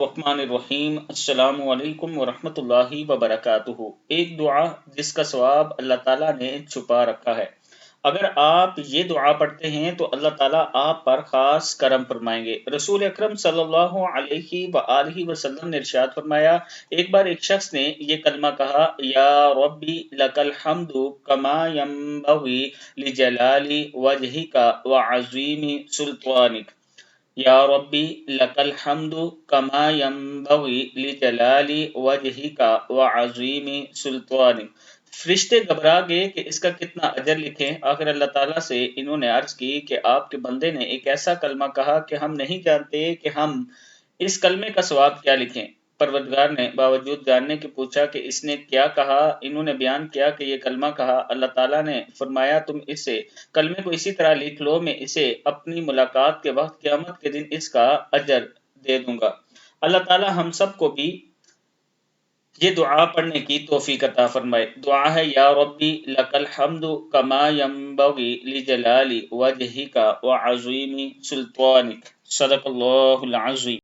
الرحمن الرحیم السلام علیکم ورحمۃ اللہ وبرکاتہ۔ ایک دعا جس کا ثواب اللہ تعالیٰ نے چھپا رکھا ہے۔ اگر آپ یہ دعا پڑھتے ہیں تو اللہ تعالیٰ آپ پر خاص کرم فرمائیں گے۔ رسول اکرم صلی اللہ علیہ وآلہ وسلم نے ارشاد فرمایا، ایک بار ایک شخص نے یہ کلمہ کہا، یا ربی لک الحمد کما ینبغی لجلال وجہک وعظیم سلطانک۔ یا ربی لک الحمد کما ینبغی لجلال وجہک وعظیم سلطانک۔ فرشتے گھبرا گئے کہ اس کا کتنا اجر لکھیں۔ آخر اللہ تعالیٰ سے انہوں نے عرض کی کہ آپ کے بندے نے ایک ایسا کلمہ کہا کہ ہم نہیں جانتے کہ ہم اس کلمے کا ثواب کیا لکھیں۔ پروردگار نے باوجود جاننے کے پوچھا کہ اس نے کیا کہا۔ انہوں نے بیان کیا کہ یہ کلمہ کہا۔ اللہ تعالیٰ نے فرمایا، تم اسے کلمے کو اسی طرح لکھ لو، میں اسے اپنی ملاقات کے وقت قیامت کے دن اس کا اجر دے دوں گا۔ اللہ تعالیٰ ہم سب کو بھی یہ دعا پڑھنے کی توفیق عطا فرمائے۔ دعا ہے، یا ربی لک الحمد کما ینبغی لجلال وجہک وعظیم سلطانک۔ صدق اللہ العظیم۔